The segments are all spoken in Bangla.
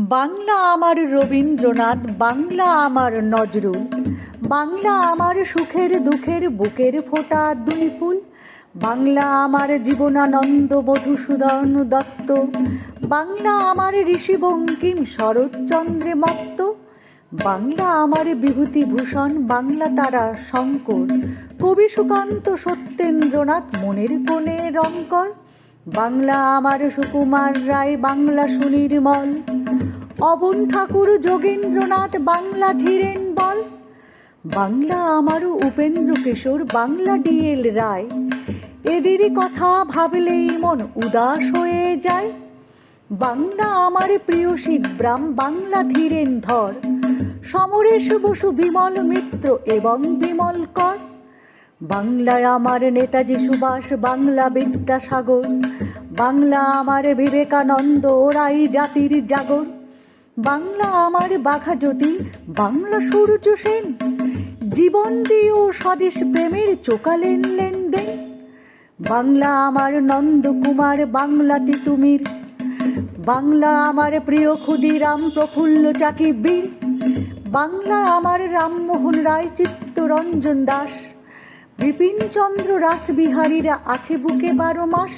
বাংলা আমার রবীন্দ্রনাথ, বাংলা আমার নজরুল, বাংলা আমার সুখের দুঃখের বুকের ফোঁটা দুই ফুল, বাংলা আমার জীবনানন্দ মধুসূদন দত্ত, বাংলা আমার ঋষি বঙ্কিম শরৎচন্দ্রে মত্ত, বাংলা আমার বিভূতিভূষণ, বাংলা তারা শঙ্কর, কবি সুকান্ত সত্যেন্দ্রনাথ মনের কোণে রঙ্কর, বাংলা আমার সুকুমার রায়, বাংলা সুনির্মল, অবন ঠাকুর যোগেন্দ্রনাথ, বাংলা ধীরেন বল, বাংলা আমার উপেন্দ্র কিশোর, বাংলা ডিএল রায়, এদেরই কথা ভাবলেই মন উদাস হয়ে যায়। বাংলা আমার প্রিয় শিবরাম, বাংলা ধীরেন ধর, সমরেশ বসু, বিমল মিত্র এবং বিমল কর, বাংলায় আমার নেতাজি সুভাষ, বাংলা বিদ্যাসাগর, বাংলা আমার বিবেকানন্দ, ওরাই জাতির জাগর, বাংলা আমার বাঘাযতীন, বাংলা সূর্য সেন, জীবন দিয়েও স্বদেশ প্রেমের চোকালেন লেনদেন, বাংলা আমার নন্দকুমার, বাংলা তিতুমির, বাংলা আমার প্রিয় ক্ষুদিরাম প্রফুল্ল চাকি বীর, বাংলা আমার রামমোহন রায়, চিত্তরঞ্জন দাস, বিপিনচন্দ্র রাসবিহারীরা আছে বুকে 12 মাস,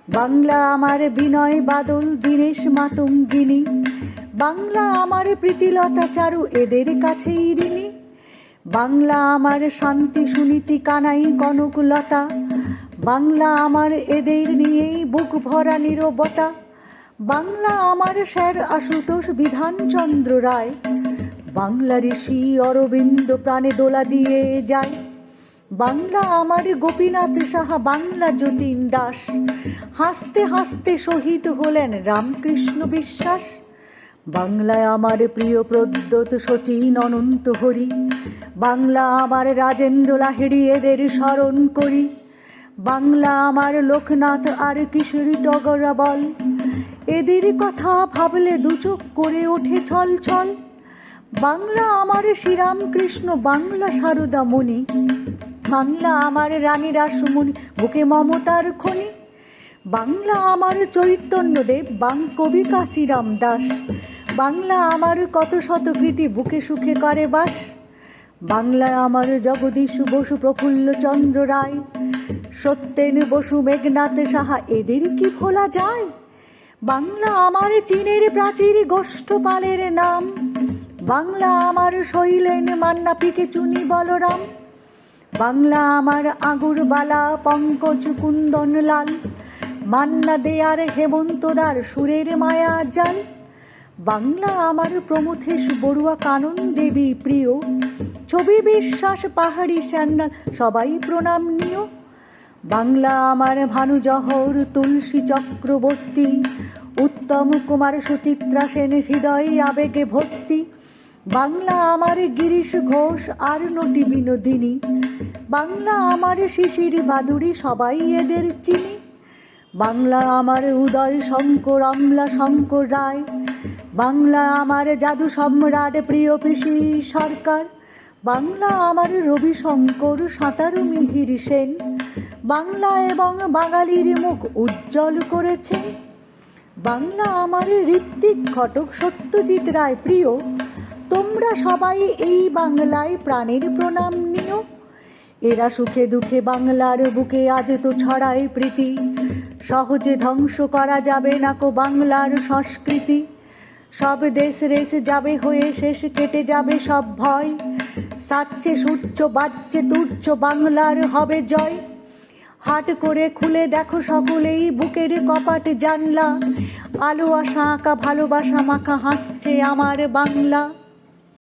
বাংলা আমার বিনয় বাদল, দীনেশ মাতঙ্গিনী, বাংলা আমার প্রীতিলতা চারু, এদের কাছেই ঋণী, বাংলা আমার শান্তি সুনীতি কানাই কনকলতা, বাংলা আমার এদের নিয়েই বুক ভরা নীরবতা, বাংলা আমার স্যার আশুতোষ বিধানচন্দ্র রায়, বাংলা ঋষি অরবিন্দ প্রাণে দোলা দিয়ে যায়, বাংলা আমার গোপীনাথ সাহা, বাংলা যতীন দাস, হাসতে হাসতে শহীদ হলেন রামকৃষ্ণ বিশ্বাস, বাংলায় আমার প্রিয় প্রদ্যোৎ শচীন অনন্ত হরি, বাংলা আমার রাজেন্দ্র লাহিড়ী, এদের স্মরণ করি, বাংলা আমার লোকনাথ আর কিশোরী টগরা বল, এদের কথা ভাবলে দুচোখ করে ওঠে ছল ছল, বাংলা আমার শ্রীরামকৃষ্ণ, বাংলা সারদা মণি, বাংলা আমার রানী রাসমণি, বুকে মমতার খনি, বাংলা আমার চৈতন্যদেব, কবি কাশিরাম দাস, বাংলা আমার কত শতকৃতি, বুকে সুখে করে বাস, বাংলা আমার জগদীশ বসু, প্রফুল্ল চন্দ্র রায়, সত্যেন বসু, মেঘনাথ সাহা, এদের কি ভোলা যায়, বাংলা আমার চীনের প্রাচীর গোষ্ঠপালের নাম, বাংলা আমার শৈলেন মান্না, পিকে চুনি বলরাম, বাংলা আমার আগুরবালা, পঙ্কজ কুন্দন লাল, মান্না দেয়ার হেমন্তদার, সুরের মায়া জাল, বাংলা আমার প্রমথেশ বড়ুয়া, কানন দেবী প্রিয়, ছবি বিশ্বাস, পাহাড়ি স্যান্ডাল, সবাই প্রণাম নিও, বাংলা আমার ভানু জহর, তুলসী চক্রবর্তী, উত্তম কুমার, সুচিত্রা সেন, হৃদয় আবেগে ভর্তি, বাংলা আমার গিরিশ ঘোষ আর নটি বিনোদিনী, বাংলা আমার শিশির বাদুড়ি, সবাই এদের চিনি, বাংলা আমার উদয় শঙ্কর, অমলা শঙ্কর রায়, বাংলা আমার জাদু সম্রাট, প্রিয় পিসি সরকার, বাংলা আমার রবি শঙ্কর, সাঁতারু মিহির সেন, বাংলা এবং বাঙালির মুখ উজ্জ্বল করেছেন, বাংলা আমার ঋত্বিক ঘটক, সত্যজিৎ রায় প্রিয়, তোমরা সবাই এই বাংলায় প্রাণের প্রণাম নিও, এরা সুখে দুঃখে বাংলার বুকে আজ তো ছড়ায় প্রীতি, সহজে ধ্বংস করা যাবে না কো বাংলার সংস্কৃতি, সব দেশ রেস যাবে হয়ে শেষ, কেটে যাবে সব ভয়, সাচ্ছে সূর্য বাজছে তুর্য, বাংলার হবে জয়, হাট করে খুলে দেখো সকলেই বুকের কপাট জানলা, আলো আশা আঁকা, ভালোবাসা মাখা, হাসছে আমার বাংলা।